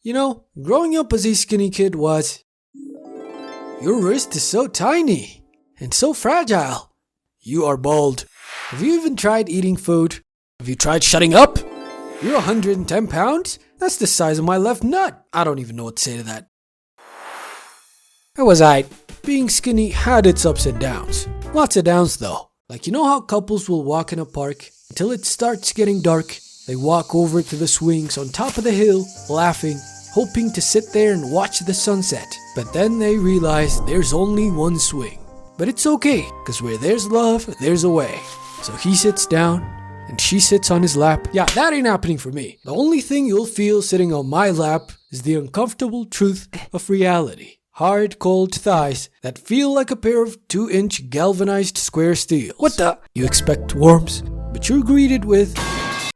You know, growing up as a skinny kid was... Your wrist is so tiny and so fragile. You are bald. Have you even tried eating food? Have you tried shutting up? You're 110 pounds? That's the size of my left nut. I don't even know what to say to that. How was I? Being skinny had its ups and downs. Lots of downs though. Like, you know how couples will walk in a park until it starts getting dark? They walk over to the swings on top of the hill, laughing, hoping to sit there and watch the sunset. But then they realize there's only one swing. But it's okay, because where there's love, there's a way. So he sits down, and she sits on his lap. Yeah, that ain't happening for me. The only thing you'll feel sitting on my lap is the uncomfortable truth of reality. Hard, cold thighs that feel like a pair of 2-inch galvanized square steels. What the? You expect warmth, but you're greeted with...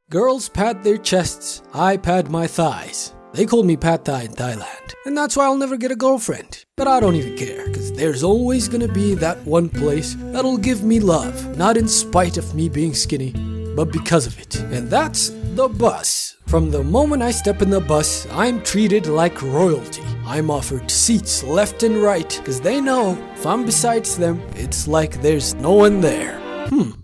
Girls pat their chests, I pad my thighs. They call me Pad Thai in Thailand. And that's why I'll never get a girlfriend. But I don't even care, because there's always gonna be that one place that'll give me love. Not in spite of me being skinny, but because of it. And that's the bus. From the moment I step in the bus, I'm treated like royalty. I'm offered seats left and right, because they know if I'm besides them, it's like there's no one there.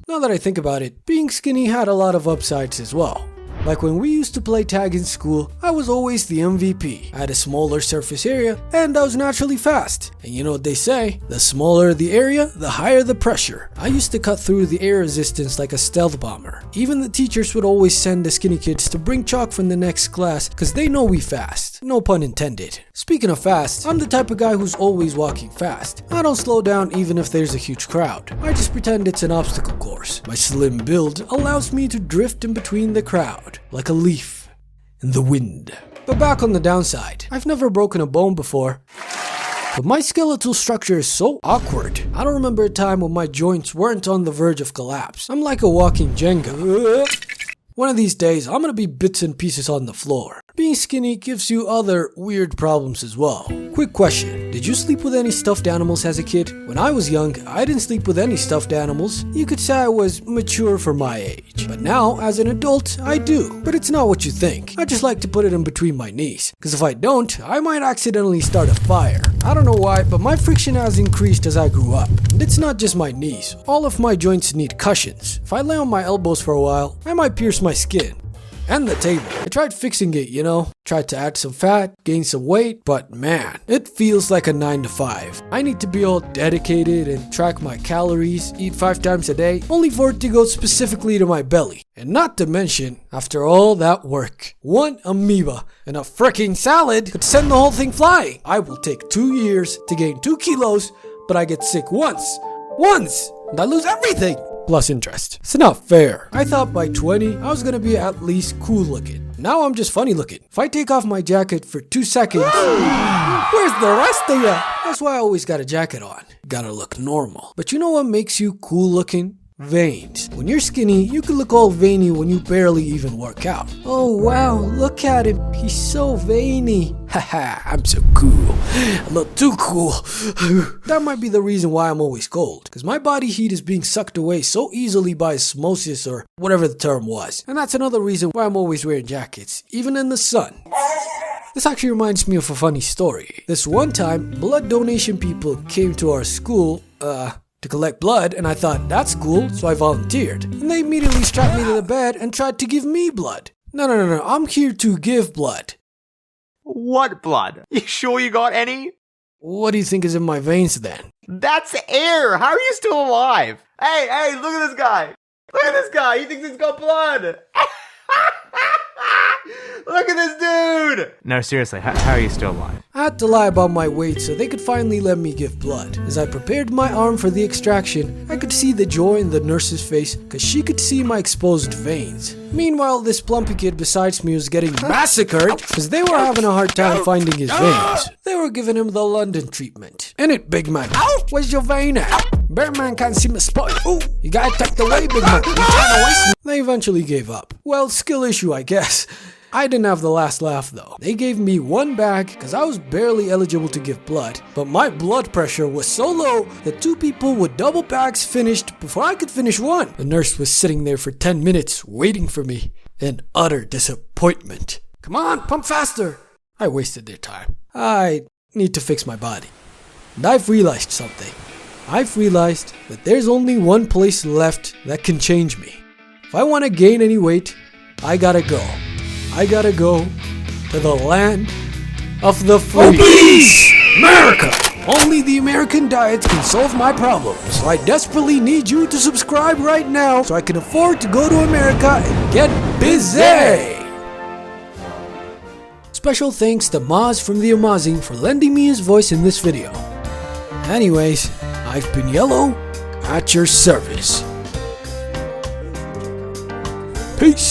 Now that I think about it, being skinny had a lot of upsides as well. Like when we used to play tag in school, I was always the MVP. I had a smaller surface area, and I was naturally fast. And you know what they say, the smaller the area, the higher the pressure. I used to cut through the air resistance like a stealth bomber. Even the teachers would always send the skinny kids to bring chalk from the next class, cause they know we fast. No pun intended. Speaking of fast, I'm the type of guy who's always walking fast. I don't slow down even if there's a huge crowd. I just pretend it's an obstacle course. My slim build allows me to drift in between the crowd, like a leaf in the wind. But back on the downside, I've never broken a bone before. But my skeletal structure is so awkward. I don't remember a time when my joints weren't on the verge of collapse. I'm like a walking Jenga. One of these days, I'm gonna be bits and pieces on the floor. Being skinny gives you other weird problems as well. Quick question, did you sleep with any stuffed animals as a kid? When I was young, I didn't sleep with any stuffed animals. You could say I was mature for my age. But now, as an adult, I do. But it's not what you think. I just like to put it in between my knees. Because if I don't, I might accidentally start a fire. I don't know why, but my friction has increased as I grew up. And it's not just my knees. All of my joints need cushions. If I lay on my elbows for a while, I might pierce my skin. And the table. I tried fixing it, you know. Tried to add some fat, gain some weight, but man, it feels like a 9 to 5. I need to be all dedicated and track my calories, eat 5 times a day, only for it to go specifically to my belly. And not to mention, after all that work, one amoeba and a freaking salad could send the whole thing flying. I will take 2 years to gain 2 kilos, but I get sick once, and I lose everything. Plus interest. It's not fair. I thought by 20, I was gonna be at least cool looking. Now I'm just funny looking. If I take off my jacket for 2 seconds, where's the rest of ya? That's why I always got a jacket on. Gotta look normal. But you know what makes you cool looking? Veins. When you're skinny, you can look all veiny when you barely even work out. Oh wow, look at him. He's so veiny. Haha, I'm so cool. A little too cool. That might be the reason why I'm always cold. Because my body heat is being sucked away so easily by osmosis or whatever the term was. And that's another reason why I'm always wearing jackets, even in the sun. This actually reminds me of a funny story. This one time, blood donation people came to our school, to collect blood, and I thought, that's cool, so I volunteered. And they immediately strapped me to the bed and tried to give me blood. No, I'm here to give blood. What blood? You sure you got any? What do you think is in my veins then? That's air! How are you still alive? Hey, look at this guy! Look at this guy! He thinks he's got blood! Look at this dude! No, seriously, how are you still alive? I had to lie about my weight so they could finally let me give blood. As I prepared my arm for the extraction, I could see the joy in the nurse's face because she could see my exposed veins. Meanwhile, this plumpy kid besides me was getting massacred because they were having a hard time finding his veins. They were giving him the London treatment. In it, big man. Where's your vein at? Bear man can't see my spot. Ooh, you gotta tuck the way, big man. You trying to waste me? They eventually gave up. Well, skill issue, I guess. I didn't have the last laugh though. They gave me 1 bag because I was barely eligible to give blood, but my blood pressure was so low that 2 people with double bags finished before I could finish 1. The nurse was sitting there for 10 minutes waiting for me in utter disappointment. Come on, pump faster. I wasted their time. I need to fix my body. And I've realized something. I've realized that there's only one place left that can change me. If I want to gain any weight, I gotta go. I gotta go to the land of the free. Obese! America! Only the American diet can solve my problems. So I desperately need you to subscribe right now so I can afford to go to America and get busy! Special thanks to Maz from TheAMaazing for lending me his voice in this video. Anyways, I've been Yellow, at your service. Peace!